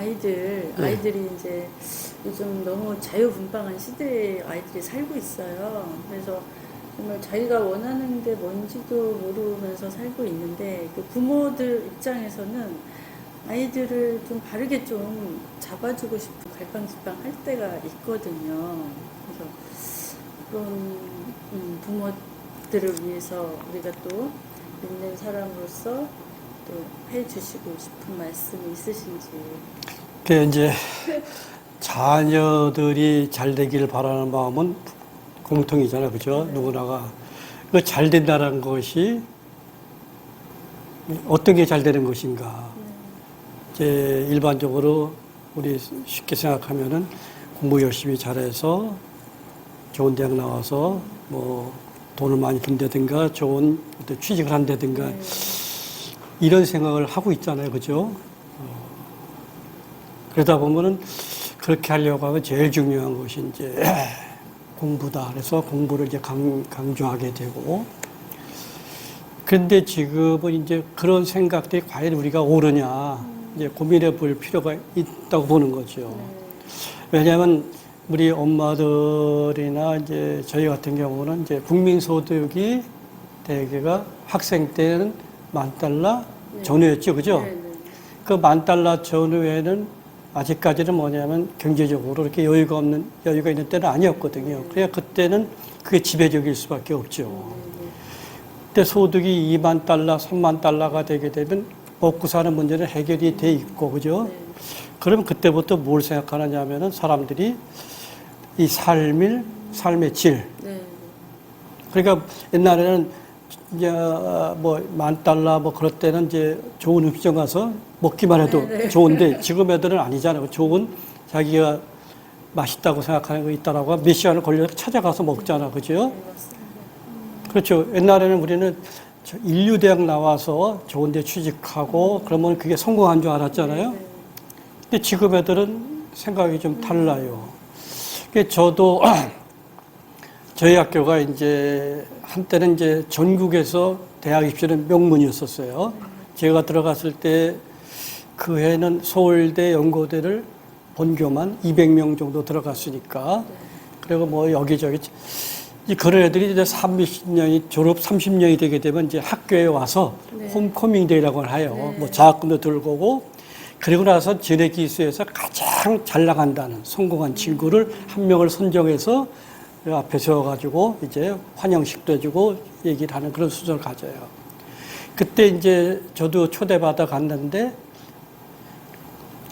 아이들이 이제 요즘 너무 자유분방한 시대에 아이들이 살고 있어요. 그래서 정말 자기가 원하는 게 뭔지도 모르면서 살고 있는데, 그 부모들 입장에서는 아이들을 좀 바르게 좀 잡아주고 싶고 갈팡질팡 할 때가 있거든요. 그래서 그런 부모들을 위해서 우리가 또 믿는 사람으로서 또 해주시고 싶은 말씀이 있으신지. 그 이제 자녀들이 잘 되기를 바라는 마음은 공통이잖아요, 그죠? 네. 누구나가 그 잘 된다는 것이 어떤 게 잘 되는 것인가? 이제 일반적으로 우리 쉽게 생각하면은 공부 열심히 잘해서 좋은 대학 나와서 뭐 돈을 많이 번다든가 좋은 어떤 취직을 한다든가 네. 이런 생각을 하고 있잖아요, 그죠? 그러다 보면은 그렇게 하려고 하면 제일 중요한 것이 이제 공부다. 그래서 공부를 이제 강조하게 되고. 그런데 지금은 이제 그런 생각들이 과연 우리가 옳으냐, 이제 고민해 볼 필요가 있다고 보는 거죠. 왜냐하면 우리 엄마들이나 이제 저희 같은 경우는 이제 국민소득이 대개가 학생 때는 $10,000 전후였죠, 그죠? 네, 네. 그 $10,000 전후에는 아직까지는 뭐냐면 경제적으로 이렇게 여유가 있는 때는 아니었거든요. 그래야 그때는 그게 지배적일 수밖에 없죠. 그때 소득이 $20,000, $30,000가 되게 되면 먹고 사는 문제는 해결이 돼 있고, 그죠? 네. 그러면 그때부터 뭘 생각하느냐 하면은 사람들이 이 삶의 질. 네. 그러니까 옛날에는 이제 뭐 $10,000 뭐 그럴 때는 이제 좋은 음식점 가서 먹기만 해도 네, 네. 좋은데 지금 애들은 아니잖아요. 좋은 자기가 맛있다고 생각하는 거 있다라고 몇 시간을 걸려서 찾아가서 먹잖아, 그죠? 네, 맞습니다. 그렇죠. 옛날에는 우리는 인류대학 나와서 좋은 데 취직하고 그러면 그게 성공한 줄 알았잖아요. 네. 근데 지금 애들은 생각이 좀 달라요. 저도 저희 학교가 이제 한때는 이제 전국에서 대학 입시는 명문이었었어요. 제가 들어갔을 때 그 해는 서울대, 연고대를 본교만 200명 정도 들어갔으니까. 그리고 뭐 여기저기 그런 애들이 이제 30년이 졸업 30년이 되게 되면 이제 학교에 와서 홈커밍 데이라고 해요. 뭐 장학금도 들고 오고. 그리고 나서 전액기수에서 가장 잘 나간다는 성공한 친구를 한 명을 선정해서 앞에 세워가지고 이제 환영식도 해주고 얘기를 하는 그런 수준을 가져요. 그때 이제 저도 초대받아 갔는데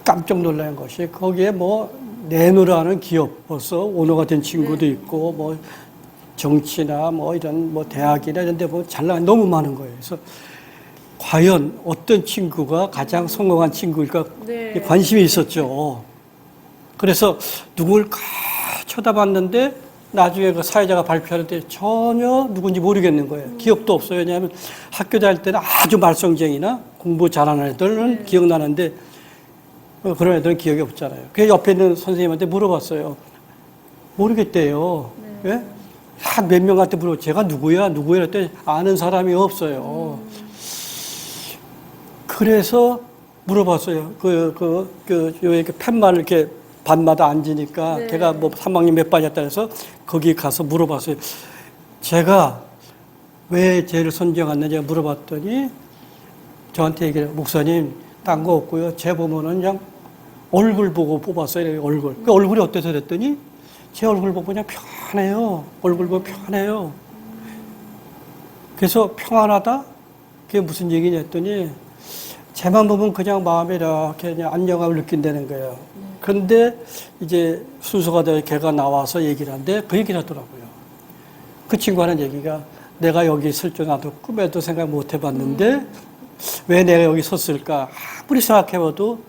깜짝 놀란 것이 거기에 뭐 내노라는 기업 벌써 오너가 된 친구도 있고 뭐 정치나 뭐 이런 뭐 대학이나 이런 데 보면 잘 나간 너무 많은 거예요. 그래서 과연 어떤 친구가 가장 성공한 친구일까 네. 관심이 있었죠. 그래서 누굴 쳐다봤는데 나중에 그 사회자가 발표하는데 전혀 누군지 모르겠는 거예요. 기억도 없어요. 왜냐하면 학교 다닐 때는 아주 말썽쟁이나 공부 잘하는 애들은 기억나는데 그런 애들은 기억이 없잖아요. 그 옆에 있는 선생님한테 물어봤어요. 모르겠대요. 왜? 한 몇 명한테 물어봤어요. 제가 누구야? 했더니 아는 사람이 없어요. 그래서 물어봤어요. 이렇게 팻말 이렇게 반마다 앉으니까 걔가 뭐 3학년 몇 반이었다 해서 거기 가서 물어봤어요. 제가 왜 쟤를 선정했는지 물어봤더니 저한테 얘기해요. 목사님, 딴 거 없고요. 쟤 보면은 그냥 얼굴 보고 뽑았어요. 얼굴. 그 얼굴이 어때서 그랬더니 제 얼굴 보고 그냥 편해요. 얼굴 보고 편해요. 그래서 평안하다? 그게 무슨 얘기냐 했더니 쟤만 보면 그냥 마음에 이렇게 그냥 안정감을 느낀다는 거예요. 그런데 이제 순서가 되어 걔가 나와서 얘기를 하는데 그 얘기를 하더라고요. 그 친구 하는 얘기가 내가 여기 있을 줄 나도 꿈에도 생각 못 해봤는데 왜 내가 여기 섰을까? 아무리 생각해봐도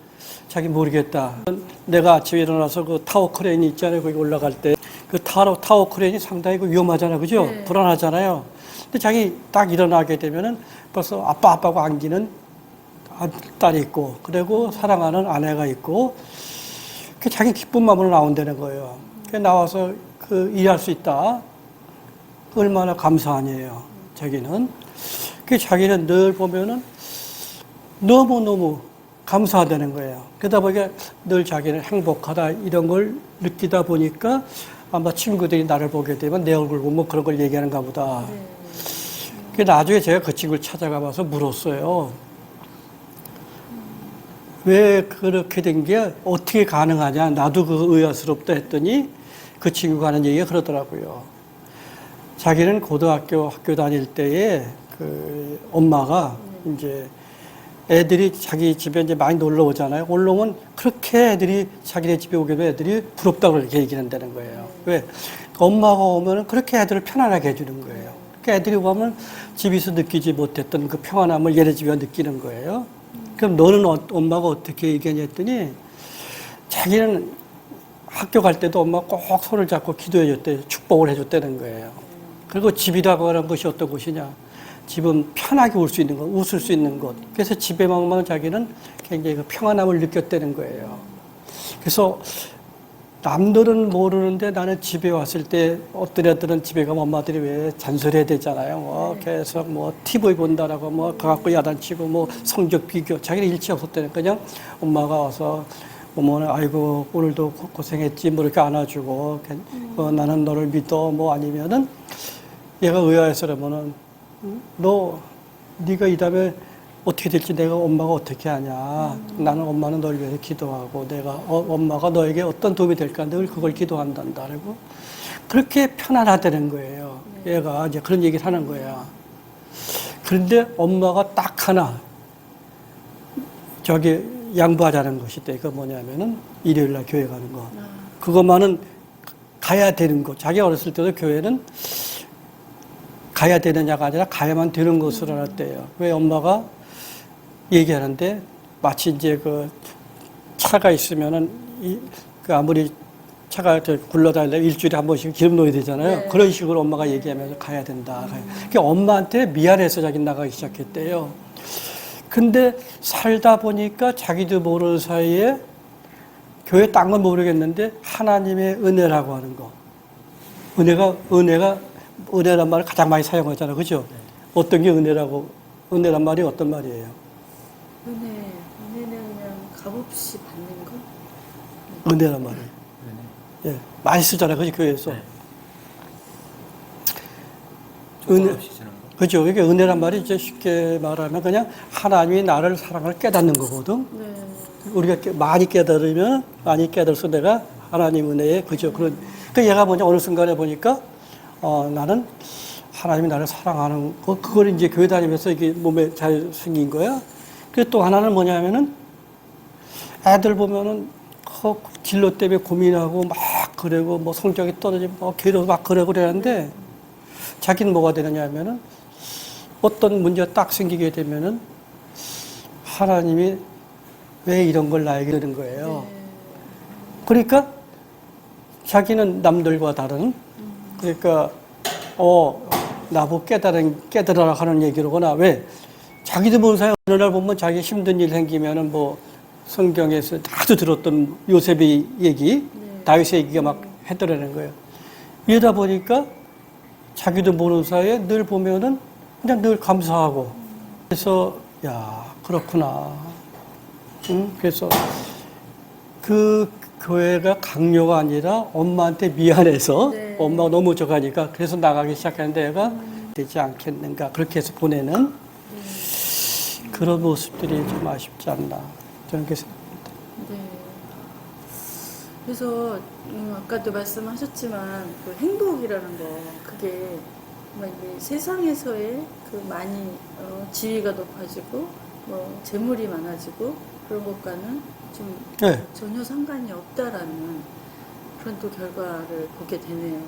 자기 모르겠다. 내가 아침에 일어나서 그 타워 크레인이 있잖아요. 거기 올라갈 때. 그 타워 크레인이 상당히 위험하잖아요. 그죠? 네. 불안하잖아요. 근데 자기 딱 일어나게 되면은 벌써 아빠하고 안기는 딸이 있고, 그리고 사랑하는 아내가 있고, 그 자기 기쁜 마음으로 나온다는 거예요. 그 나와서 그 일할 수 있다. 얼마나 감사하냐요. 자기는. 그 자기는 늘 보면은 너무너무 감사하다는 거예요. 그러다 보니까 늘 자기는 행복하다 이런 걸 느끼다 보니까 아마 친구들이 나를 보게 되면 내 얼굴 보면 그런 걸 얘기하는가 보다. 네. 그 나중에 제가 그 친구를 찾아가 봐서 물었어요. 왜 그렇게 된 게 어떻게 가능하냐. 나도 그 의아스럽다 했더니 그 친구가 하는 얘기가 그러더라고요. 자기는 고등학교 학교 다닐 때에 그 엄마가 이제 애들이 자기 집에 이제 많이 놀러 오잖아요. 올라오면 그렇게 애들이 자기네 집에 오게 되면 애들이 부럽다고 그렇게 얘기한다는 거예요. 왜? 엄마가 오면 그렇게 애들을 편안하게 해주는 거예요. 그러니까 애들이 오면 집에서 느끼지 못했던 그 평안함을 얘네 집에 느끼는 거예요. 그럼 너는 엄마가 어떻게 얘기하냐 했더니 자기는 학교 갈 때도 엄마가 꼭 손을 잡고 기도해 줬대, 축복을 해줬다는 거예요. 그리고 집이라고 하는 것이 어떤 곳이냐? 집은 편하게 올 수 있는 것, 웃을 수 있는 곳. 그래서 집에만 오면 자기는 굉장히 그 평안함을 느꼈다는 거예요. 그래서 남들은 모르는데 나는 집에 왔을 때 어떤 애들은 집에 가면 엄마들이 왜 잔소리해야 되잖아요. 뭐 계속 뭐 TV 본다라고 뭐 가갖고 야단치고 뭐 성적 비교. 자기는 일치 없었다는 그냥 엄마가 와서 어머나 아이고 오늘도 고생했지 뭐 이렇게 안아주고 나는 너를 믿어 뭐 아니면은 얘가 의아해서 그러면은 네가 이 다음에 어떻게 될지 내가 엄마가 어떻게 하냐. 나는 엄마는 널 위해서 기도하고 내가 엄마가 너에게 어떤 도움이 될까 늘 그걸 기도한단다. 그리고 그렇게 편안하다는 거예요. 얘가 이제 그런 얘기를 하는 거야. 그런데 엄마가 딱 하나 저기 양보하자는 것이 있대. 그 뭐냐면은 일요일 날 교회 가는 거. 그것만은 가야 되는 거. 자기 어렸을 때도 교회는 가야 되느냐가 아니라 가야만 되는 것으로 알았대요. 왜 엄마가 얘기하는데 마치 이제 그 차가 있으면은 그 아무리 차가 굴러다니려 일주일에 한 번씩 기름 넣어야 되잖아요. 네. 그런 식으로 엄마가 얘기하면서 가야 된다. 그러니까 엄마한테 미안해서 자기 나가기 시작했대요. 근데 살다 보니까 자기도 모르는 사이에 교회 딴 건 모르겠는데 하나님의 은혜라고 하는 거. 은혜란 말을 가장 많이 사용하잖아요. 그죠? 네. 어떤 게 은혜란 말이 어떤 말이에요? 은혜는 그냥 값없이 받는 거? 은혜란 말이. 예, 많이 쓰잖아요. 그죠? 교회에서. 네. 은혜, 없이 주는 거. 그죠? 이게 은혜란 말이 이제 쉽게 말하면 그냥 하나님이 나를 사랑을 깨닫는 거거든. 네. 우리가 많이 깨달으면, 많이 깨달아서 내가 하나님 은혜에, 그죠? 그 얘가 뭐냐, 어느 순간에 보니까, 나는 하나님이 나를 사랑하는 거, 그걸 이제 교회 다니면서 이게 몸에 잘 생긴 거야. 그리고 또 하나는 뭐냐면은, 애들 보면은, 진로 때문에 고민하고 막 그러고, 뭐 성적이 떨어지고, 뭐 괴로워 막 그러고 그러는데, 자기는 뭐가 되느냐 하면은, 어떤 문제가 딱 생기게 되면은, 하나님이 왜 이런 걸 나에게 주는 거예요. 네. 그러니까, 자기는 남들과 다른, 그러니까, 나보고 깨달으라 하는 얘기로구나. 왜? 자기도 모르는 사이 어느 날 보면 자기 힘든 일 생기면은 뭐, 성경에서 아주 들었던 요셉의 얘기, 다윗의 얘기가 막 했더라는 거예요. 이러다 보니까 자기도 모르는 사이에 늘 보면은 그냥 늘 감사하고. 그래서, 야, 그렇구나. 응? 그래서 그 교회가 강요가 아니라 엄마한테 미안해서 네. 엄마가 너무 저가니까 그래서 나가기 시작했는데 얘가 되지 않겠는가. 그렇게 해서 보내는 그런 모습들이 좀 아쉽지 않나. 저는 그렇게 생각합니다. 네. 그래서 아까도 말씀하셨지만 그 행복이라는 거 그게 정말 이 세상에서의 그 많이 지위가 높아지고 뭐 재물이 많아지고 그런 것과는 좀 네. 전혀 상관이 없다라는 그런 또 결과를 보게 되네요.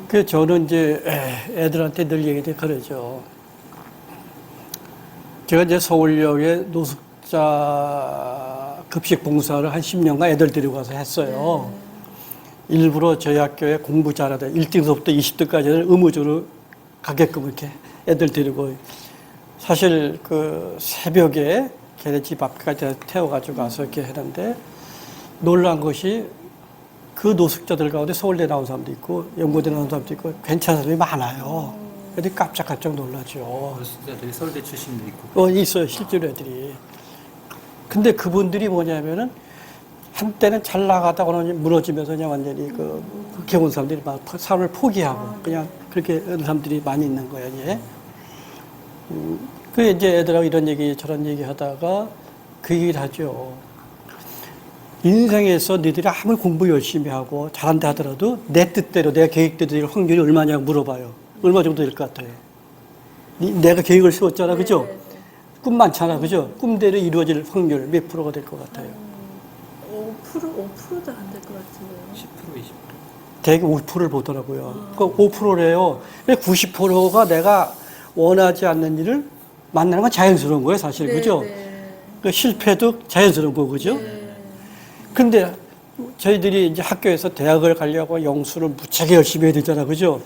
그 저는 이제 애들한테 늘 얘기해 그러죠. 제가 이제 서울역에 노숙자 급식 봉사를 한 10년간 애들 데리고 가서 했어요. 일부러 저희 학교에 공부 잘하다 1등서부터 20등까지는 의무적으로 가게끔 이렇게 애들 데리고 사실 그 새벽에 걔네 집 앞까지 태워가지고 가서 이렇게 했는데 놀란 것이 그 노숙자들 가운데 서울대 나온 사람도 있고 연고대 나온 사람도 있고 괜찮은 사람이 많아요. 애들이 깜짝깜짝 놀라죠. 노숙자들이 서울대 출신도 있고. 있어요. 실제로 애들이. 근데 그분들이 뭐냐면은 한때는 잘 나가다가는 무너지면서 그냥 완전히 그 겪은 사람들이 막 삶을 포기하고 그냥 그렇게 하는 사람들이 많이 있는 거예요, 이제. 그 이제 애들하고 이런 얘기 저런 얘기 하다가 그 얘기를 하죠. 인생에서 너희들이 아무리 공부 열심히 하고 잘한다 하더라도 내 뜻대로 내가 계획대로 될 확률이 얼마냐고 물어봐요. 얼마 정도 될 것 같아요? 내가 계획을 세웠잖아, 그죠? 꿈 많잖아, 그죠? 꿈대로 이루어질 확률 몇 프로가 될 것 같아요? 5%도 안 될 것 같은데요. 10% 20%. 대개 5%를 보더라고요. 그 5%래요. 90%가 내가 원하지 않는 일을 만나는 건 자연스러운 거예요, 사실. 네, 그죠? 네. 그 실패도 자연스러운 거고, 그죠? 네. 근데 저희들이 이제 학교에서 대학을 가려고 영수를 무지하게 열심히 해야 되잖아, 그죠?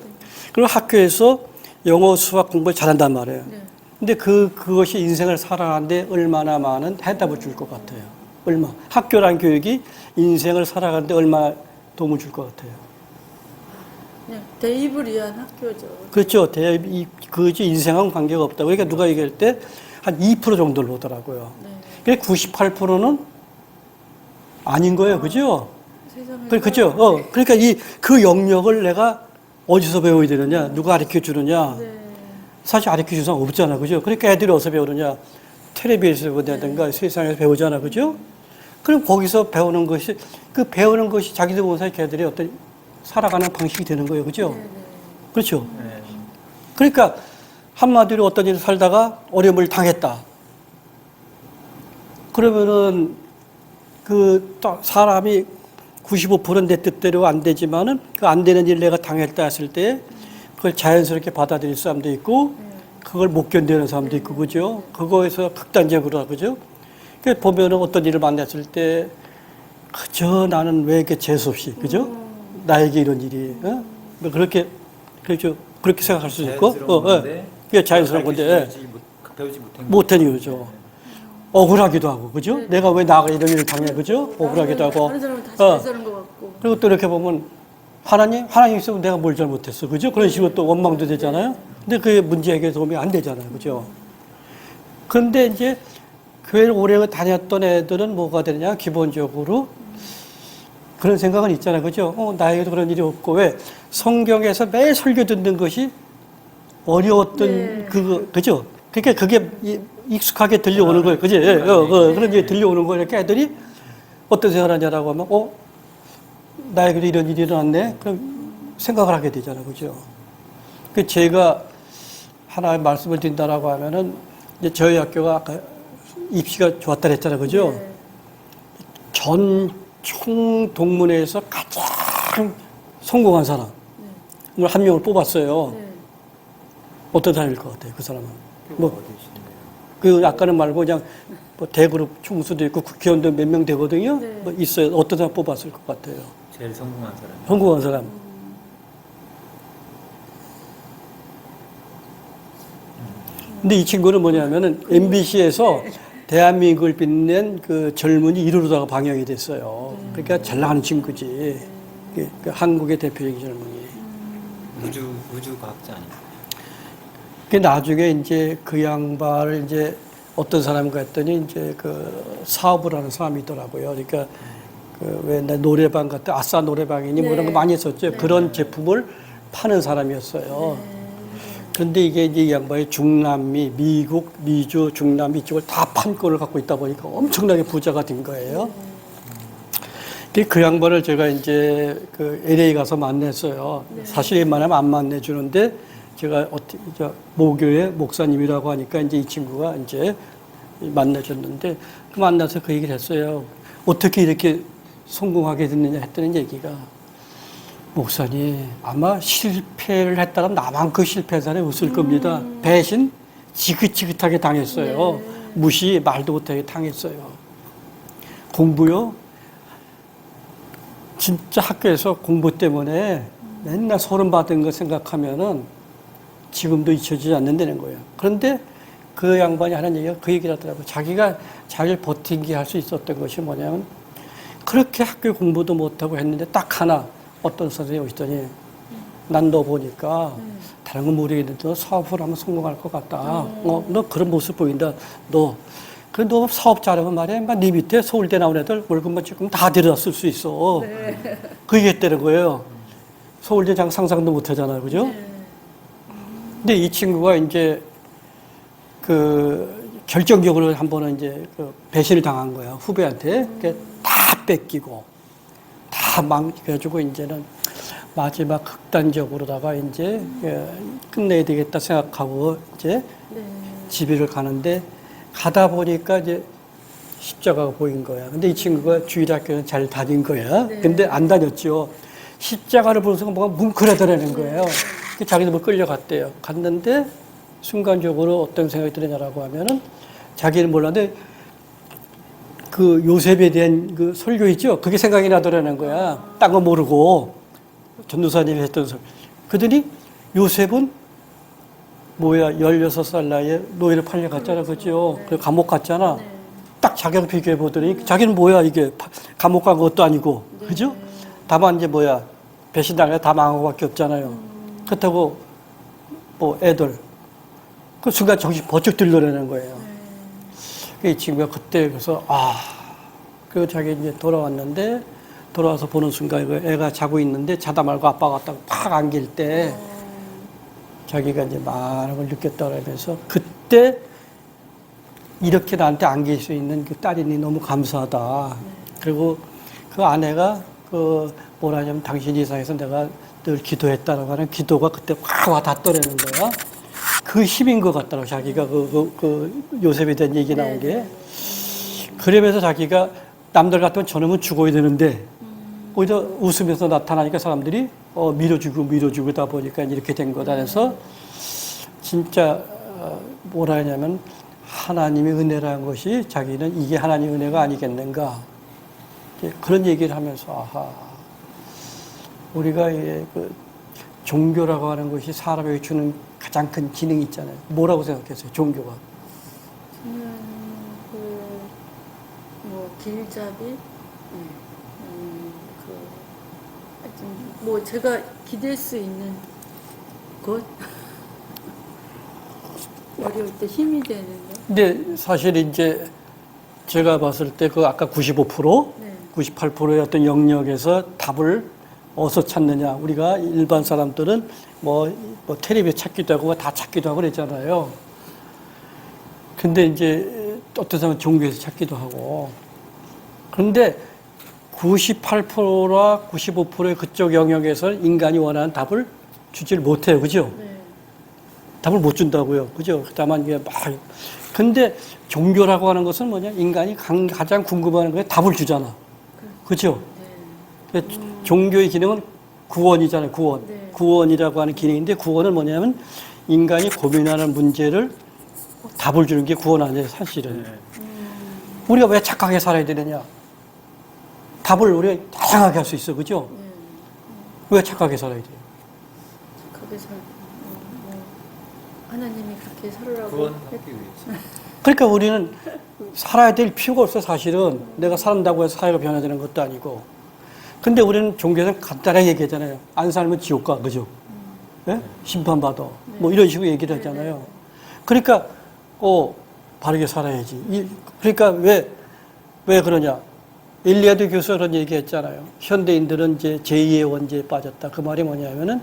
그리고 학교에서 영어, 수학 공부를 잘한단 말이에요. 네. 근데 그것이 인생을 살아가는데 얼마나 많은 해답을 줄 것 같아요? 얼마? 학교란 교육이 인생을 살아가는데 얼마나 도움을 줄 것 같아요? 그냥 대입을 위한 학교죠. 그렇죠. 그지 인생하고는 관계가 없다고. 그러니까 누가 얘기할 때 한 2% 정도를 보더라고요. 네. 그러니까 98%는 아닌 거예요. 그죠? 세상에. 그죠? 그러니까 그 영역을 내가 어디서 배워야 되느냐? 누가 가르쳐 주느냐? 네. 사실 가르쳐 주는 사람 없잖아. 그죠? 그러니까 애들이 어디서 배우느냐? 텔레비에서 배우든가 세상에서 배우잖아. 그죠? 그럼 거기서 배우는 것이, 그 배우는 것이 자기들 보는 사이 걔들이 어떤 살아가는 방식이 되는 거예요. 그죠? 네, 네. 그렇죠? 네. 그러니까 한마디로 어떤 일을 살다가 어려움을 당했다. 그러면은 그 사람이 95%는 내 뜻대로 안 되지만은 그 안 되는 일을 내가 당했다 했을 때 그걸 자연스럽게 받아들일 사람도 있고 그걸 못 견디는 사람도 있고 그죠? 그거에서 극단적으로 그죠? 그 보면은 어떤 일을 만났을 때 그저 나는 왜 이렇게 재수없이 그죠? 나에게 이런 일이 뭐 그렇게 생각할 수 있고 그게 자연스러운 건데 배우지 못한 이유죠. 억울하기도 하고 그죠? 내가 왜 나가 이런 일을 당해 그죠? 억울하기도 하고 다른 사람은 다시 잘 사는 것 같고. 그리고 또 이렇게 보면 하나님 있으면 내가 뭘 잘못했어 그죠? 그런 식으로 또 원망도 되잖아요. 근데 그게 문제 해결 도움이 안 되잖아요, 그죠? 그런데 이제 교회를 오래 다녔던 애들은 뭐가 되느냐? 기본적으로 그런 생각은 있잖아요, 그죠? 나에게도 그런 일이 없고 왜 성경에서 매일 설교 듣는 것이 어려웠던 네. 그죠? 그러니까 그게 익숙하게 들려오는 거예요, 그지? 그런 게 들려오는 거예요. 이렇게 애들이 어떤 생각을 하냐라고 하면, 나에게도 이런 일이 일어났네? 그럼 생각을 하게 되잖아요, 그죠? 그 제가 하나의 말씀을 드린다라고 하면은, 이제 저희 학교가 아까 입시가 좋았다 그랬잖아요, 그죠? 네. 전 총동문회에서 가장 성공한 사람을 한 명을 뽑았어요. 네. 어떤 사람일 것 같아요, 그 사람은? 뭐, 어디신데요? 그 아까는 말고 그냥 뭐 대그룹 총수도 있고 국회의원도 몇 명 되거든요. 네. 뭐 있어요. 어떤 사람 뽑았을 것 같아요. 제일 성공한 사람. 성공한 사람. 근데 이 친구는 뭐냐면은 MBC에서 대한민국을 빛낸 그 젊은이 이루다가 방영이 됐어요. 그러니까 잘 나가는 친구지. 그 한국의 대표적인 젊은이. 우주 과학자 아니에요? 그 나중에 이제 그 양반을 이제 어떤 사람과 했더니 이제 그 사업을 하는 사람이 있더라고요. 그러니까 그 왜 노래방 같은 아싸 노래방이니 뭐 이런 거 많이 했었죠. 그런 제품을 파는 사람이었어요. 그런데 이게 이제 이 양반이 중남미, 미국, 미주, 중남미 이쪽을 다 판권을 갖고 있다 보니까 엄청나게 부자가 된 거예요. 그 양반을 제가 이제 그 LA 가서 만났어요. 사실 웬만하면 안 만나주는데 제가 모교의 목사님이라고 하니까 이제 이 친구가 이제 만나줬는데 그 만나서 그 얘기를 했어요. 어떻게 이렇게 성공하게 됐느냐 했더니 얘기가 목사님 아마 실패를 했다면 나만 그 실패한 사람이 없을 겁니다. 배신 지긋지긋하게 당했어요. 무시 말도 못하게 당했어요. 공부요? 진짜 학교에서 공부 때문에 맨날 소름 받은 거 생각하면은 지금도 잊혀지지 않는다는 거예요. 그런데 그 양반이 하는 얘기가 그 얘기를 하더라고요. 자기가 잘 버티게 할 수 있었던 것이 뭐냐면 그렇게 학교 공부도 못하고 했는데 딱 하나 어떤 선생님이 오시더니 난 너 보니까 다른 건 모르겠는데 너 사업을 하면 성공할 것 같다. 너 그런 모습 보인다. 너 그 너 사업자라면 말이야. 네 밑에 서울대 나온 애들 월급만 조금 다 데려다 쓸 수 있어. 네. 그 얘기했다는 거예요. 서울대장 상상도 못 하잖아요. 그죠? 네. 근데 이 친구가 이제 그 결정적으로 한 번은 이제 그 배신을 당한 거야. 후배한테. 다 뺏기고 다 망해가지고 이제는 마지막 극단적으로다가 이제 끝내야 되겠다 생각하고 이제 네. 집에를 가는데 가다 보니까 이제 십자가가 보인 거야. 근데 이 친구가 주일학교는 잘 다닌 거야. 네. 근데 안 다녔죠. 십자가를 보는 순간 뭔가 뭉클하더라는 거예요. 그 자기도 뭐 끌려갔대요. 갔는데 순간적으로 어떤 생각이 드느냐라고 하면은 자기는 몰랐는데 그 요셉에 대한 그 설교 있죠? 그게 생각이 나더라는 거야. 딴 거 모르고. 전도사님이 했던 설교. 그러더니 요셉은 뭐야, 16살 나이에 노예를 팔려갔잖아. 그죠? 네. 그래서 감옥 갔잖아. 네. 딱 자기랑 비교해 보더니 자기는 뭐야, 이게. 감옥 간 것도 아니고. 네. 그죠? 다만 이제 뭐야, 배신당해 다 망한 것밖에 없잖아요. 그렇다고 뭐 애들. 그 순간 정신 번쩍 들더라는 거예요. 이 친구가 그때 그래서 그리고 자기 이제 돌아왔는데 돌아와서 보는 순간 그 애가 자고 있는데 자다 말고 아빠가 왔다고 팍 안길 때 자기가 이제 많은 걸 느꼈다 그러면서 그때 이렇게 나한테 안길 수 있는 그 딸이니 너무 감사하다. 그리고 그 아내가 그 뭐라 하냐면 당신 이상해서 내가 늘 기도했다라고 하는 기도가 그때 확 와닿더라는 거야. 그 힘인 것 같더라고, 자기가 그 요셉에 대한 얘기 나온 게. 그러면서 자기가 남들 같으면 저놈은 죽어야 되는데, 오히려 웃으면서 나타나니까 사람들이 밀어주고 다 보니까 이렇게 된 거다. 그래서 진짜 뭐라 하냐면 하나님의 은혜라는 것이 자기는 이게 하나님의 은혜가 아니겠는가. 그런 얘기를 하면서 우리가 그 종교라고 하는 것이 사람에게 주는 가장 큰 기능이 있잖아요. 뭐라고 생각했어요, 종교가? 저는 뭐 길잡이, 하여튼 뭐 제가 기댈 수 있는 것, 어려울 때 힘이 되는 것. 근데 사실 이제 제가 봤을 때 그 아까 95%, 네. 98%의 어떤 영역에서 답을 어디서 찾느냐. 우리가 일반 사람들은 뭐 텔레비에 찾기도 하고 다 찾기도 하고 그랬잖아요. 근데 이제 어떤 사람은 종교에서 찾기도 하고. 그런데 98%나 95%의 그쪽 영역에서 인간이 원하는 답을 주지를 못해요. 그죠? 네. 답을 못 준다고요. 그죠? 다만 이게 근데 종교라고 하는 것은 뭐냐? 인간이 가장 궁금한 거에 답을 주잖아. 그죠? 네. 종교의 기능은 구원이잖아요. 구원. 네. 구원이라고 하는 기능인데 구원은 뭐냐면 인간이 고민하는 문제를 답을 주는 게 구원 아니에요. 사실은. 네. 우리가 왜 착하게 살아야 되느냐? 답을 우리가 다양하게 할 수 있어. 그죠? 네. 왜 착하게 살아야 돼요? 거기서 하나님이 그렇게 살으라고 구원하기 위해서. 그러니까 우리는 살아야 될 필요가 없어. 사실은 내가 산다고 해서 사회가 변화되는 것도 아니고. 근데 우리는 종교에서는 간단하게 얘기하잖아요. 안 살면 지옥 가. 그죠? 예? 심판받아. 뭐 이런 식으로 얘기를 하잖아요. 그러니까 바르게 살아야지. 그러니까 왜 그러냐? 일리아드 교수가 그런 얘기 했잖아요. 현대인들은 이제 제2의 원죄에 빠졌다. 그 말이 뭐냐면은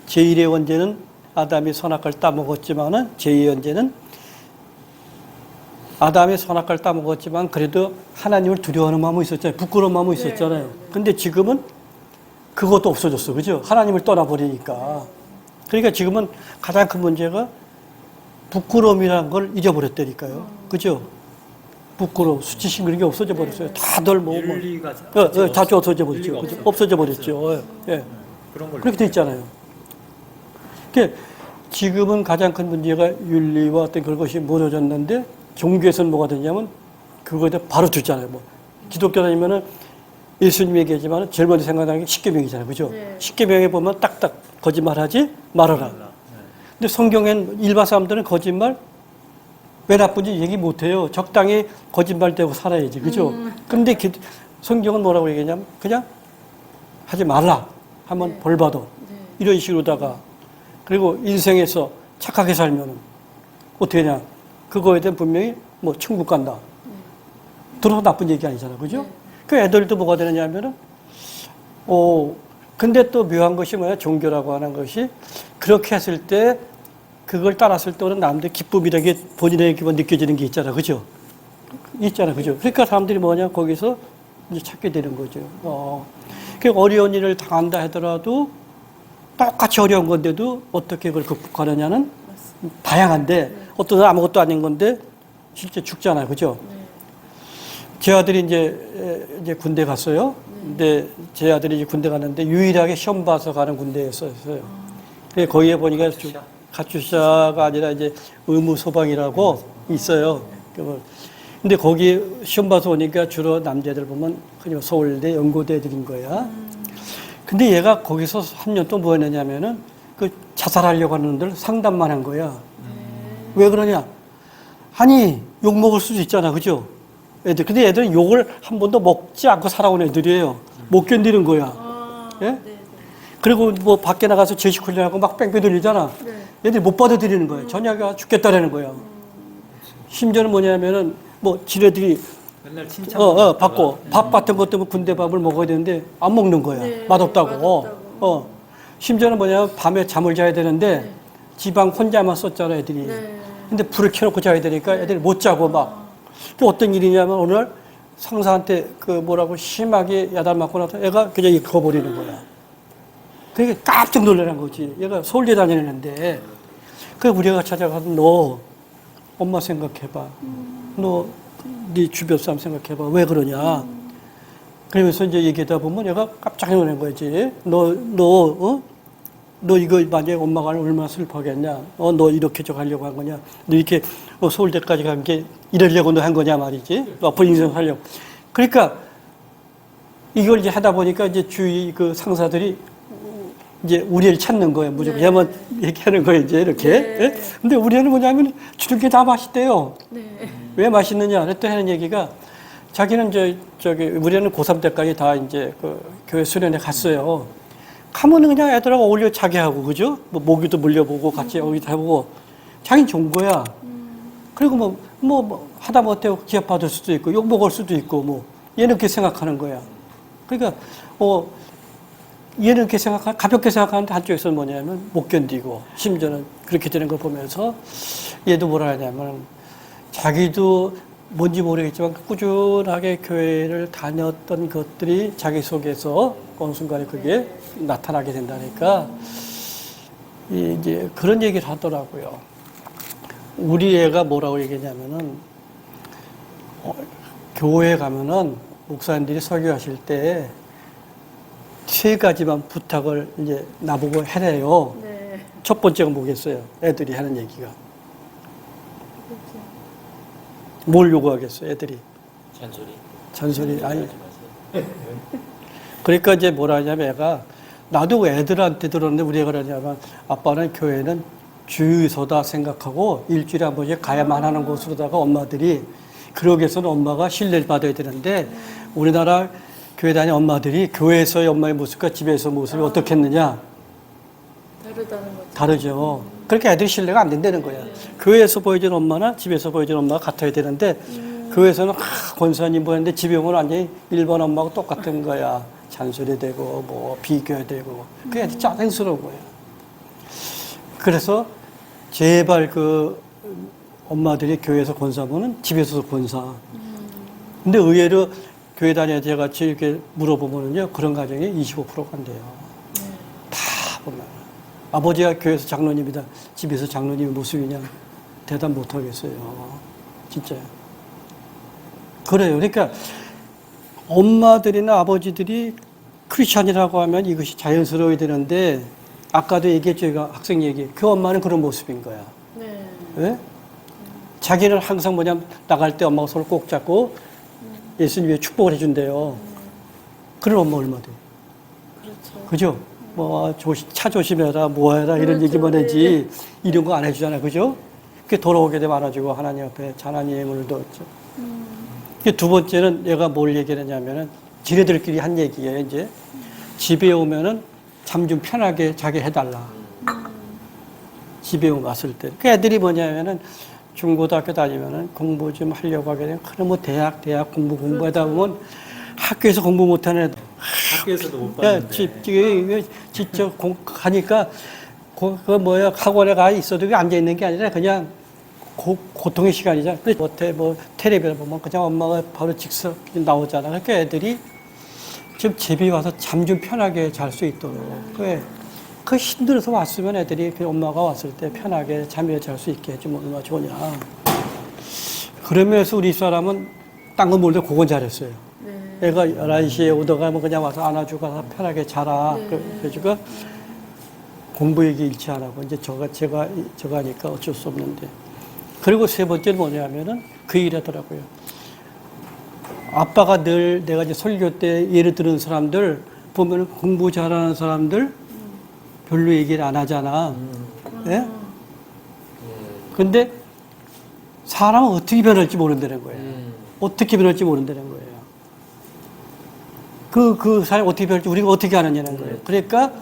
제1의 원죄는 아담이 선악과를 따먹었지만은 제2의 원죄는 아담이 선악과를 따먹었지만 그래도 하나님을 두려워하는 마음이 있었잖아요. 부끄러운 마음이 있었잖아요. 근데 지금은 그것도 없어졌어. 그죠? 하나님을 떠나버리니까. 그러니까 지금은 가장 큰 문제가 부끄러움이라는 걸 잊어버렸다니까요. 그죠? 부끄러움, 수치심 그런 게 없어져 버렸어요. 다들 윤리가 자주 없어져 버렸죠. 그죠? 없어져 버렸죠. 예. 그런 걸 그렇게 돼 있잖아요. 그러니까 지금은 가장 큰 문제가 윤리와 어떤 그런 것이 무너졌는데 종교에서는 뭐가 되냐면 그거에 대해 바로 주잖아요. 뭐 기독교 다니면은 예수님 얘기하지만 제일 먼저 생각나는 게 십계명이잖아요. 그죠? 네. 십계명에 보면 딱딱 거짓말하지 말아라. 근데 성경엔 일반 사람들은 거짓말 왜 나쁜지 얘기 못해요. 적당히 거짓말되고 살아야지. 그죠? 근데 성경은 뭐라고 얘기하냐면 그냥 하지 말라 하면 네. 벌 받아. 네. 이런 식으로다가 그리고 인생에서 착하게 살면은 어떻게 하냐? 그거에 대한 분명히 뭐 천국 간다. 들어서 나쁜 얘기 아니잖아. 그죠? 네. 그 애들도 뭐가 되느냐면은, 근데 또 묘한 것이 뭐야? 종교라고 하는 것이 그렇게 했을 때 그걸 따랐을 때는 남들 기쁨이라는 게 본인에게만 느껴지는 게 있잖아. 그죠? 있잖아. 그죠? 그러니까 사람들이 뭐냐? 거기서 이제 찾게 되는 거죠. 그 어려운 일을 당한다 하더라도 똑같이 어려운 건데도 어떻게 그걸 극복하느냐는 다양한데 어떤 사람 아무것도 아닌 건데 실제 죽잖아요. 그죠? 제 아들이 이제 군대 갔어요. 근데 제 아들이 이제 군대 갔는데 유일하게 시험 봐서 가는 군대였어요. 거기에 보니까 가추샤가 아니라 이제 의무 소방이라고 있어요. 근데 거기 시험 봐서 오니까 주로 남자들 보면 그냥 서울대, 연고대 애들인 거야. 근데 얘가 거기서 3년 동안 뭐 했느냐면은 그 자살하려고 하는 놈들 상담만 한 거야. 왜 그러냐? 아니, 욕 먹을 수도 있잖아. 그죠? 애들. 근데 애들은 욕을 한 번도 먹지 않고 살아온 애들이에요. 못 견디는 거야. 예? 네. 그리고 뭐 밖에 나가서 제식 훈련하고 막 뺑뺑 돌리잖아. 네. 애들이 못 받아들이는 거야. 저녁에 죽겠다라는 거야. 심지어는 뭐냐면은 뭐 지네들이 맨날 칭찬. 받고 밥 같은 것 때문에 군대 밥을 먹어야 되는데 안 먹는 거야. 네, 맛없다고. 맛없다고. 심지어는 뭐냐면 밤에 잠을 자야 되는데 지방 혼자만 썼잖아 애들이. 네. 근데 불을 켜놓고 자야 되니까 애들이 못 자고 막. 또 어떤 일이냐면 오늘 상사한테 그 뭐라고 심하게 야단 맞고 나서 애가 그냥 익어버리는 거야. 그게 깜짝 놀라는 거지. 얘가 서울대 다니는데. 그래서 우리가 찾아가서 너 엄마 생각해봐. 너 네 주변 사람 생각해봐. 왜 그러냐. 그러면서 이제 얘기하다 보면 얘가 깜짝 놀란 거지. 너 이거 만약에 엄마가 얼마나 슬퍼하겠냐. 너 이렇게 저 가려고 한 거냐. 너 이렇게 서울대까지 간 게 이러려고 너 한 거냐 말이지. 앞으로 인생 살려고. 그러니까 이걸 이제 하다 보니까 이제 주위 그 상사들이 이제 우리 애를 찾는 거예요. 무조건 네. 얘만 얘기하는 거예요. 이제 이렇게. 네. 예? 근데 우리 애는 뭐냐면 주는 게 다 맛있대요. 네. 왜 맛있느냐? 그랬더니 하는 얘기가 자기는 저기 우리 애는 고3 때까지 다 이제 그 교회 수련회 갔어요. 가면은 그냥 애들하고 어울려 자기 하고, 그죠? 뭐 모기도 물려보고 같이 여기도 해보고 자기는 좋은 거야. 그리고 뭐 하다 못해 기합 받을 수도 있고 욕 먹을 수도 있고 뭐 얘는 그렇게 생각하는 거야. 그러니까 얘는 그렇게 가볍게 생각하는데 한쪽에서는 뭐냐면 못 견디고 심지어는 그렇게 되는 걸 보면서 얘도 뭐라 하냐면 자기도 뭔지 모르겠지만 꾸준하게 교회를 다녔던 것들이 자기 속에서 어느 순간에 그게 나타나게 된다니까 이제 그런 얘기를 하더라고요. 우리 애가 뭐라고 얘기했냐면은 교회 가면은 목사님들이 설교하실 때 3가지만 부탁을 이제 나보고 해래요. 네. 첫 번째가 뭐겠어요? 애들이 하는 얘기가. 뭘 요구하겠어요, 애들이? 잔소리. 아니. 그러니까 이제 뭐라 하냐면 애가, 나도 애들한테 들었는데 우리 애가 그러냐면 아빠는 교회는 주유소다 생각하고 일주일에 한 번씩 가야만 하는 곳으로다가 엄마들이, 그러기 위해서는 엄마가 신뢰를 받아야 되는데 우리나라 교회 다니는 엄마들이 교회에서의 엄마의 모습과 집에서의 모습이 어떻겠느냐? 다르다는 거죠. 다르죠. 그렇게 애들이 신뢰가 안 된다는 거야. 교회에서 보여주는 엄마나 집에서 보여주는 엄마가 같아야 되는데 교회에서는 권사님 보였는데 집에 오면 완전히 일반 엄마하고 똑같은 거야. 잔소리되고 뭐 비교되고 그게 아주 짜증스러운 거야. 그래서 제발 그 엄마들이 교회에서 권사 보면 집에서도 권사. 근데 의외로 교회 다녀야 같이 이렇게 물어보면요 그런 가정이 25%가 안 돼요. 다 보면 아버지가 교회에서 장로님이다, 집에서 장로님의 모습이냐 대답 못 하겠어요. 진짜 그래요. 그러니까 엄마들이나 아버지들이 크리스찬이라고 하면 이것이 자연스러워야 되는데 아까도 얘기했죠. 학생 얘기. 그 엄마는 그런 모습인 거야. 네. 왜? 자기는 항상 뭐냐면 나갈 때 엄마가 손을 꼭 잡고 예수님의 축복을 해준대요. 그런 엄마 얼마든. 그렇죠. 그죠? 뭐, 차 조심해라, 뭐 해라, 이런 그렇죠. 얘기만 하지, 이런 거 안 해주잖아. 그죠? 그게 돌아오게 되면 안아주고, 하나님 앞에 하나님을 얻죠. 두 번째는 얘가 뭘 얘기하냐면은, 지네들끼리 한 얘기예요, 이제. 집에 오면은 잠 좀 편하게 자게 해달라. 집에 왔을 때. 그 애들이 뭐냐면은, 중고등학교 다니면은 공부 좀 하려고 하게 되면, 그럼 뭐 대학 공부하다 보면 학교에서 공부 못하는 애들, 학교에서도 못 야, 봤는데. 직접 가니까, 학원에 가 있어도 앉아 있는 게 아니라 그냥 고통의 시간이잖아. 뭐, 텔레비전 보면 그냥 엄마가 바로 직접 나오잖아. 그러니까 애들이 지금 집에 와서 잠 좀 편하게 잘 수 있도록. 그 힘들어서 왔으면 애들이 그 엄마가 왔을 때 편하게 잠을 잘 수 있게 해주면 얼마나 좋으냐. 그러면서 우리 사람은 딴 거 몰래 그건 잘했어요. 네. 애가 11시에 오다가 뭐 그냥 와서 안아주고 가서 편하게 자라. 네. 그래가지고 공부 얘기 잃지 안 하고, 이제 제가 하니까 어쩔 수 없는데. 그리고 세 번째는 뭐냐면은 그 일하더라고요. 아빠가 늘 내가 이제 설교 때 예를 들은 사람들 보면은 공부 잘하는 사람들 별로 얘기를 안 하잖아. 예? 근데 사람은 어떻게 변할지 모른다는 거예요. 어떻게 변할지 모른다는 거예요. 그 사람이 어떻게 변할지 우리가 어떻게 아느냐는 거예요. 그러니까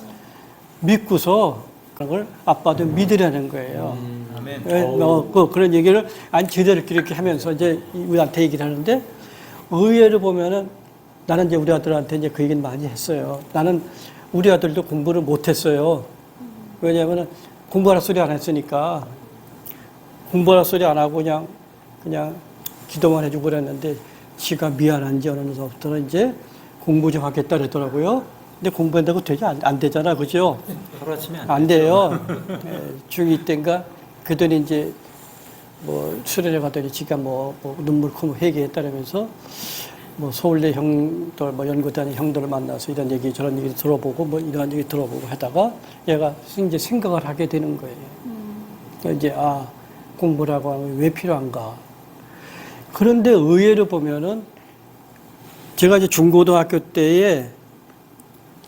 믿고서 그걸 아빠도 믿으라는 거예요. 아멘. 예, 그런 얘기를 제대로 이렇게 하면서 이제 우리한테 얘기를 하는데, 의외로 보면은 나는 이제 우리 아들한테 이제 그 얘기는 많이 했어요. 나는 우리 아들도 공부를 못 했어요. 왜냐면은 공부하라 소리 안 했으니까. 공부하라 소리 안 하고 그냥 기도만 해주고 그랬는데, 지가 미안한지 어느 녀석부터는 이제 공부 좀 하겠다 그랬더라고요. 근데 공부한다고 되지 안 되잖아, 그죠? 하루아침에 안 돼요. 중2 때인가 그들이 이제 뭐 수련회 가더니 지가 뭐 눈물 크고 회개했다면서 뭐 서울대 형들 뭐 연구 다니는 형들을 만나서 이런 얘기 저런 얘기 들어보고 뭐 이런 얘기 들어보고 하다가 얘가 이제 생각을 하게 되는 거예요. 이제 공부라고 하면 왜 필요한가. 그런데 의외로 보면은 제가 이제 중고등학교 때에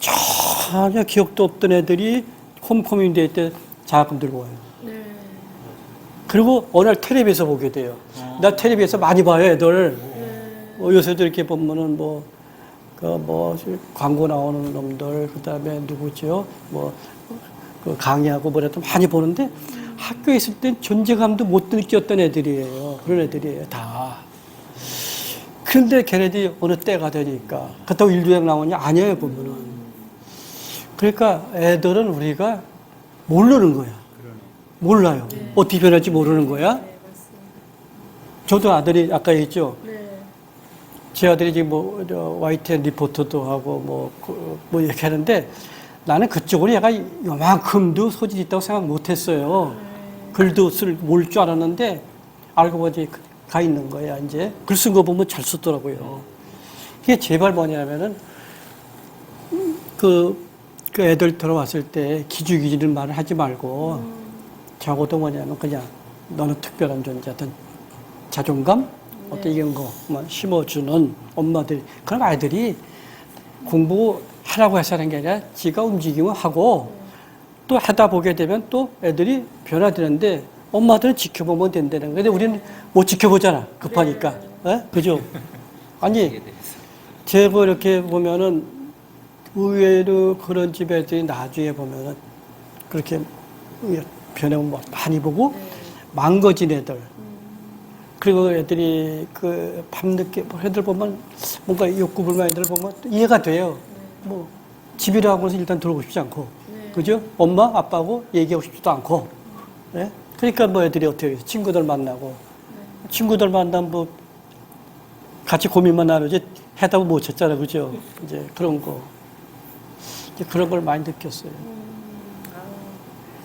전혀 기억도 없던 애들이 홈커뮤니티 데이 때 장학금 들고 와요. 네. 그리고 어느 날 텔레비에서 보게 돼요. 나 텔레비에서 많이 봐요, 애들. 요새도 이렇게 보면은 광고 나오는 놈들, 그 다음에 누구죠? 그 강의하고 뭐라도 많이 보는데 학교에 있을 땐 존재감도 못 느꼈던 애들이에요. 그런 애들이에요, 다. 그런데 걔네들이 어느 때가 되니까. 그렇다고 인류학 나오냐? 아니에요, 보면은. 그러니까 애들은 우리가 모르는 거야. 몰라요. 어떻게 변할지 모르는 거야. 네, 맞습니다. 저도 아들이 아까 얘기했죠. 네. 제 아들이 지금 YTN 리포터도 하고 이렇게 하는데 나는 그쪽으로 얘가 요만큼도 소질이 있다고 생각 못 했어요. 글도 몰 줄 알았는데 알고 보니 가 있는 거야, 이제. 글 쓴 거 보면 잘 쓰더라고요. 이게 제발 뭐냐면은 그 애들 들어왔을 때 기죽이는 말을 하지 말고 적어도 뭐냐면 그냥 너는 특별한 존재든 자존감 어떤 이런 거만 심어주는 엄마들, 그런 아이들이 공부하라고 해서 하는 게 아니라 지가 움직이면 하고 또 하다 보게 되면 또 애들이 변화되는데 엄마들은 지켜보면 된다는 거예요. 근데 우리는 못 지켜보잖아, 급하니까. 네. 그죠? 아니 제가 이렇게 보면은 의외로 그런 집 애들이 나중에 보면은 그렇게 변해온 많이 보고 망가진 애들. 그리고 애들이 그 밤늦게 애들 보면 뭔가 욕구 불만 애들 보면 이해가 돼요. 뭐 집이라고 해서 일단 들어오고 싶지 않고, 그죠? 엄마 아빠하고 얘기하고 싶지도 않고. 네? 그러니까 뭐 애들이 어떻게 친구들 만나고 친구들 만나면 뭐 같이 고민만 나누지 해답을 못 찾잖아, 그죠? 이제 그런 거. 이제 그런 걸 많이 느꼈어요.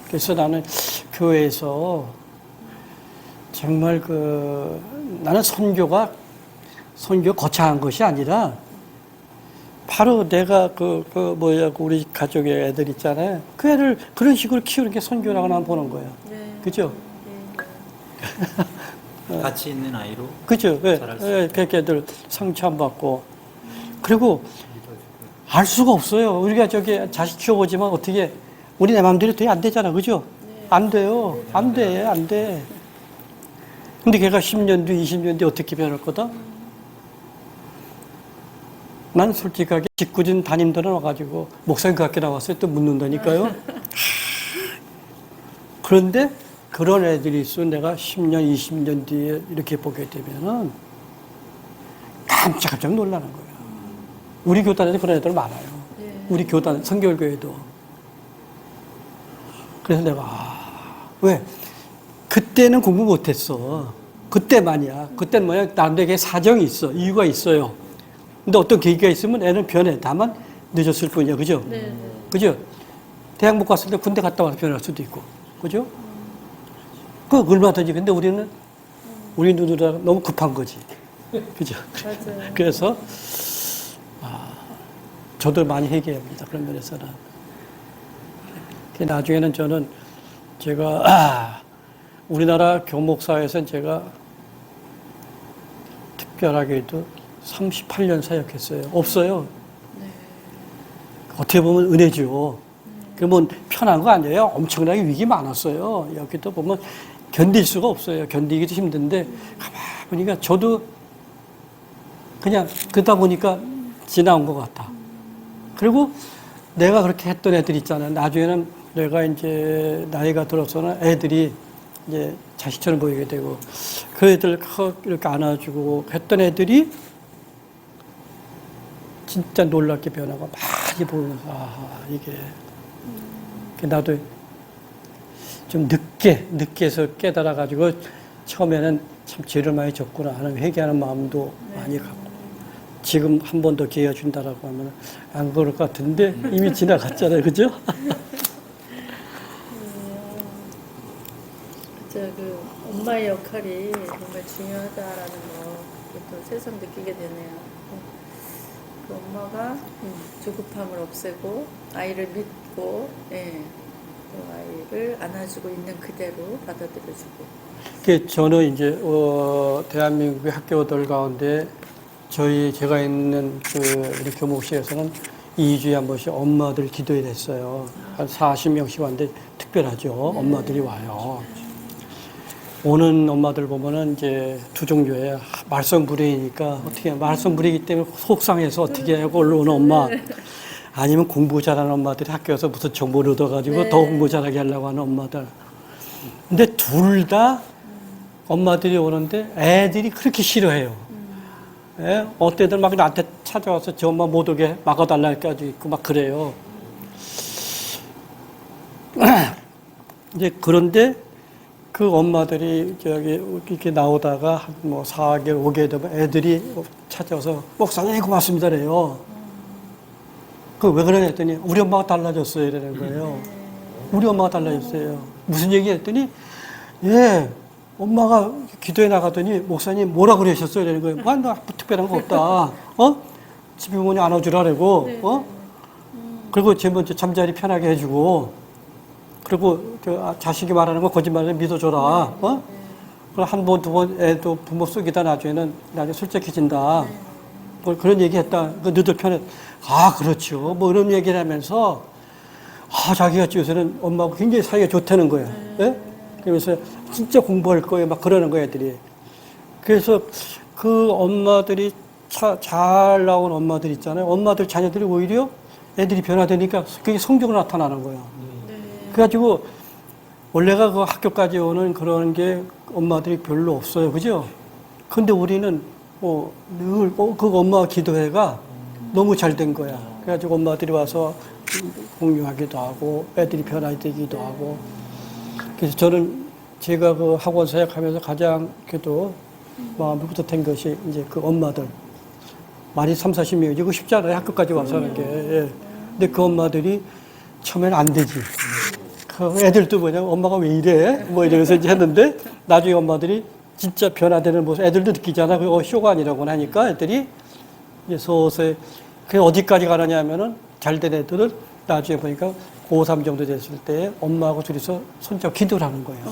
그래서 나는 교회에서 정말 나는 선교 거창한 것이 아니라 바로 내가 우리 가족의 애들 있잖아요. 그 애를 그런 식으로 키우는 게 선교라고 나는 보는 거예요. 네. 그죠? 가치 있는 아이로. 그죠? 잘할 수 그렇게 애들 상처 안 받고. 그리고 알 수가 없어요. 우리가 자식 키워보지만 어떻게 우리 내 마음대로 되게 안 되잖아. 그죠? 안 돼요. 안 돼. 근데 걔가 10년 뒤, 20년 뒤 어떻게 변할 거다? 난 솔직하게 직구진 담임들은 와가지고 목사님 그 학교 나왔어요? 또 묻는다니까요. 그런데 그런 애들이 있어. 내가 10년, 20년 뒤에 이렇게 보게 되면은 깜짝깜짝 놀라는 거예요. 우리 교단에도 그런 애들 많아요. 우리 교단, 성결교회도. 그래서 내가, 왜? 그때는 공부 못했어. 그때만이야. 그때는 뭐야? 나름대로 사정이 있어. 이유가 있어요. 근데 어떤 계기가 있으면 애는 변해. 다만 늦었을 뿐이야. 그죠? 네. 그죠? 대학 못 갔을 때 군대 갔다 와서 변할 수도 있고. 그죠? 그 얼마든지. 근데 우리는, 우리 누누라 너무 급한 거지. 그죠? 맞아요. 그래서, 저도 많이 회개합니다. 그런 면에서는. 나중에는 저는 제가, 우리나라 교목사에서는 제가 특별하게도 38년 사역했어요. 없어요. 어떻게 보면 은혜죠. 그러면 편한 거 아니에요. 엄청나게 위기 많았어요. 여기도 보면 견딜 수가 없어요. 견디기도 힘든데 가만히 보니까 저도 그냥 그러다 보니까 지나온 것 같아. 그리고 내가 그렇게 했던 애들 있잖아요. 나중에는 내가 이제 나이가 들어서는 애들이 이제 자식처럼 보이게 되고 그 애들 이렇게 안아주고 했던 애들이 진짜 놀랍게 변화가 많이 보면서 이게 나도 좀 늦게서 깨달아가지고 처음에는 참 죄를 많이 졌구나 하는 회개하는 마음도 많이 갖고 지금 한 번 더 기회 준다라고 하면 안 그럴 것 같은데 이미 지나갔잖아요. 그죠? 그 엄마의 역할이 정말 중요하다라는 거 또 새삼 느끼게 되네요. 그 엄마가 조급함을 없애고 아이를 믿고 그 아이를 안아주고 있는 그대로 받아들여주고. 저는 이제 대한민국의 학교들 가운데 제가 있는 우리 교목실에서는 2주에 한 번씩 엄마들 기도회 됐어요. 한 40명씩 왔는데 특별하죠. 엄마들이 와요. 오는 엄마들 보면은 이제 두 종류예요. 말썽부리니까 어떻게 말썽부리기 때문에 속상해서 어떻게 하고 올라오는 엄마, 아니면 공부 잘하는 엄마들이 학교에서 무슨 정보를 얻어가지고 더 공부 잘하게 하려고 하는 엄마들. 근데 둘 다 엄마들이 오는데 애들이 그렇게 싫어해요. 예? 어때들 막 나한테 찾아와서 저 엄마 못 오게 막아달라 할까지 있고 막 그래요. 이제 그런데 그 엄마들이 이렇게 나오다가 뭐 4개월, 5개월 되면 애들이 찾아와서 목사님 고맙습니다래요. 그 왜 그러냐 했더니 우리 엄마가 달라졌어요 이러는 거예요. 우리 엄마가 달라졌어요. 무슨 얘기 했더니 엄마가 기도에 나가더니 목사님 뭐라 그러셨어요 이러는 거예요. 뭐 특별한 거 없다. 집에 부모님 안아주라고. 그리고 제일 먼저 잠자리 편하게 해주고 그리고 자식이 말하는 거 거짓말을 믿어줘라. 그럼 한 번, 두 번 애도 부모 속이다 나중에 솔직해진다. 뭐 그런 얘기 했다. 너들 편에, 그렇죠. 뭐 이런 얘기를 하면서, 자기가 요새는 엄마하고 굉장히 사이가 좋다는 거야. 예? 그러면서 진짜 공부할 거예요. 막 그러는 거야, 애들이. 그래서 그 엄마들이 잘 나온 엄마들 있잖아요. 엄마들 자녀들이 오히려 애들이 변화되니까 그게 성적으로 나타나는 거예요. 그래가지고 원래가 그 학교까지 오는 그런 게 엄마들이 별로 없어요. 그죠? 근데 우리는 늘 그 엄마 기도회가 너무 잘 된 거야. 그래가지고 엄마들이 와서 공유하기도 하고 애들이 변화되기도 하고. 그래서 저는 제가 그 학원 사역하면서 가장 그래도 마음이 뿌듯한 것이 이제 그 엄마들. 많이 30-40명이지. 이거 쉽지 않아요. 학교까지 와서 하는 게. 근데 그 엄마들이 처음에는 안 되지. 애들도 엄마가 왜 이래? 뭐 이러면서 이제 했는데, 나중에 엄마들이 진짜 변화되는 모습, 애들도 느끼잖아. 그거 쇼가 아니라고 하니까 애들이 이제 서서히, 그게 어디까지 가느냐 하면은 잘 된 애들은 나중에 보니까 고3 정도 됐을 때 엄마하고 둘이서 손잡고 기도를 하는 거예요.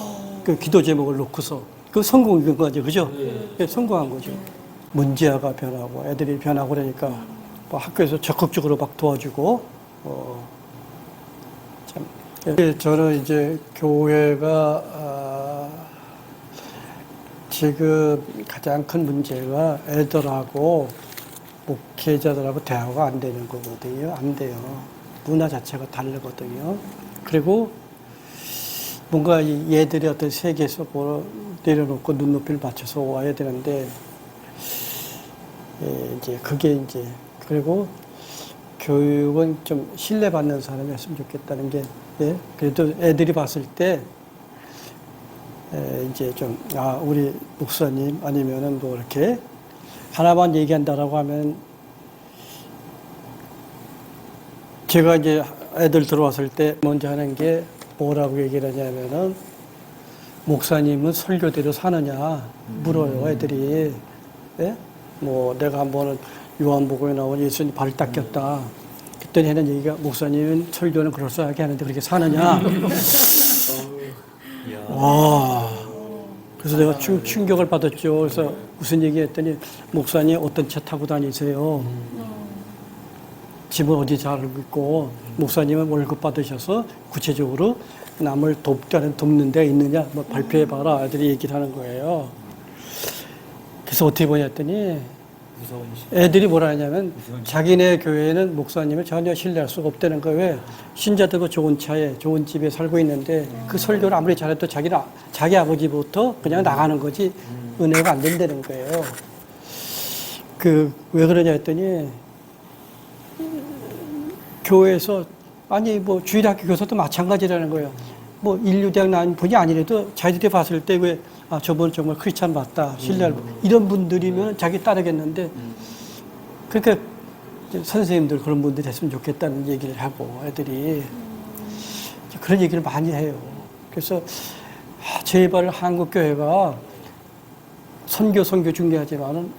그 기도 제목을 놓고서. 그 성공인 거죠. 그죠? 성공한 거죠. 문제아가 변하고 애들이 변하고 그러니까 뭐 학교에서 적극적으로 막 도와주고, 저는 이제 교회가 지금 가장 큰 문제가 애들하고 목회자들하고 대화가 안 되는 거거든요. 안 돼요. 문화 자체가 다르거든요. 그리고 뭔가 이 얘들이 어떤 세계에서 내려놓고 눈높이를 맞춰서 와야 되는데, 이제 그게 이제, 그리고 교육은 좀 신뢰받는 사람이었으면 좋겠다는 게, 예? 그래도 애들이 봤을 때, 이제 좀, 우리 목사님 아니면은 뭐 이렇게 하나만 얘기한다라고 하면, 제가 이제 애들 들어왔을 때 먼저 하는 게 뭐라고 얘기를 하냐면은, 목사님은 설교대로 사느냐 물어요, 애들이. 예? 뭐 내가 한 번은 요한복음에 나온 예수님 발 닦였다. 그랬더니 하는 얘기가, 목사님은 설교는 그럴싸하게 하는데 그렇게 사느냐. 와. 그래서 내가 충격을 받았죠. 그래서 무슨 얘기했더니, 목사님 어떤 차 타고 다니세요? 집은 어디 잘 있고, 목사님은 월급 받으셔서 구체적으로 남을 돕는 데 있느냐, 뭐 발표해봐라. 애들이 얘기를 하는 거예요. 그래서 어떻게 보냐 했더니, 애들이 뭐라 하냐면, 자기네 교회는 목사님을 전혀 신뢰할 수가 없다는 거예요. 왜? 신자들도 좋은 차에, 좋은 집에 살고 있는데, 그 설교를 아무리 잘해도 자기 아버지부터 그냥 나가는 거지, 은혜가 안 된다는 거예요. 왜 그러냐 했더니, 교회에서, 아니, 뭐, 주일학교 교사도 마찬가지라는 거예요. 뭐, 인류대학 나온 분이 아니라도 자기들이 봤을 때 왜, 저분 정말 크리스찬 맞다, 신뢰할, 이런 분들이면 자기 따르겠는데, 그러니까 선생님들 그런 분들이 됐으면 좋겠다는 얘기를 하고, 애들이. 그런 얘기를 많이 해요. 그래서, 제발 한국교회가 선교 중요하지만은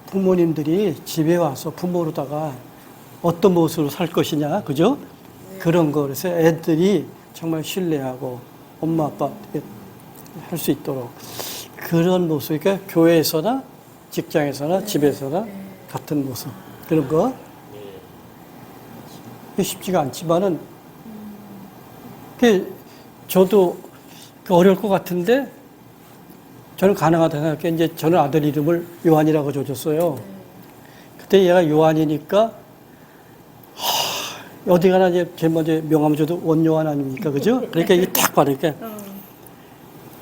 부모님들이 집에 와서 부모로다가 어떤 모습으로 살 것이냐, 그죠? 네. 그런 거. 그래서 애들이 정말 신뢰하고 엄마, 아빠 할 수 있도록 그런 모습. 그러니까 교회에서나 직장에서나 집에서나 같은 모습. 그런 거. 쉽지가 않지만은, 저도 어려울 것 같은데, 저는 가능하다 생각해. 이제 저는 아들 이름을 요한이라고 줘줬어요. 그때 얘가 요한이니까, 어디 가나 이제 제일 먼저 명함을 줘도 원요한 아닙니까? 그죠? 그러니까 이게 딱 받으니까.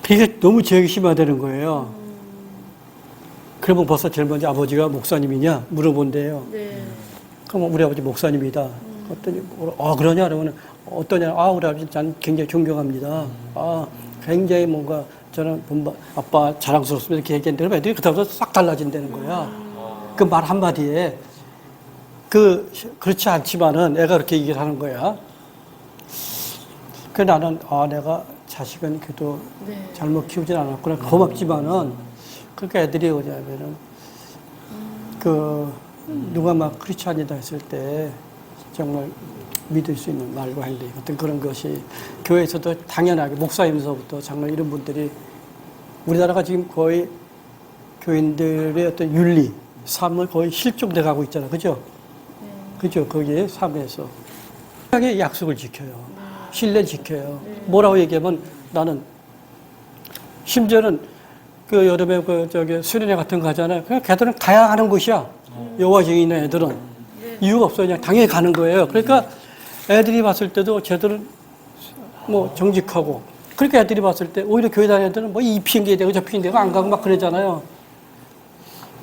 그게 너무 제약이 심하다는 거예요. 그러면 벌써 제일 먼저 아버지가 목사님이냐? 물어본대요. 네. 그럼 우리 아버지 목사님이다. 어떠냐? 그러냐? 그러면 어떠냐? 우리 아버지 저는 굉장히 존경합니다. 굉장히 뭔가 저는 아빠 자랑스럽습니다. 이렇게 얘기했는데 애들이 그다음부터 싹 달라진다는 거야. 그 말 한마디에. 그렇지 않지만은 애가 그렇게 얘기를 하는 거야. 나는, 내가 자식은 그래도 잘못 키우진 않았구나. 고맙지만은, 그러니까 애들이 오냐면은, 누가 막 크리스찬이다 했을 때 정말 믿을 수 있는 말과 행동, 어떤 그런 것이 교회에서도 당연하게, 목사님서부터 정말 이런 분들이, 우리나라가 지금 거의 교인들의 어떤 윤리, 삶을 거의 실종돼 가고 있잖아. 그죠? 그죠? 거기에 삶에서. 약속을 지켜요. 신뢰 지켜요. 뭐라고 얘기하면 나는, 심지어는 여름에 수련회 같은 거 하잖아요. 그냥 걔들은 가야 하는 곳이야. 여호와 증인 있는 애들은. 이유가 없어요. 그냥 당연히 가는 거예요. 그러니까 애들이 봤을 때도 쟤들은 뭐 정직하고, 그러니까 애들이 봤을 때 오히려 교회 다니는 애들은 뭐 이 핑계 대고 저 핑계 대고 안 가고 막 그러잖아요.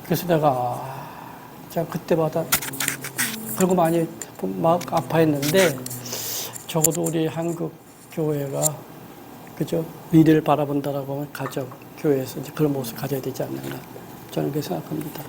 그래서 내가, 그때마다 그런 거 많이 막 아파했는데, 적어도 우리 한국 교회가, 그죠? 미래를 바라본다라고 하면 가정, 교회에서 이제 그런 모습을 가져야 되지 않는가. 저는 그렇게 생각합니다.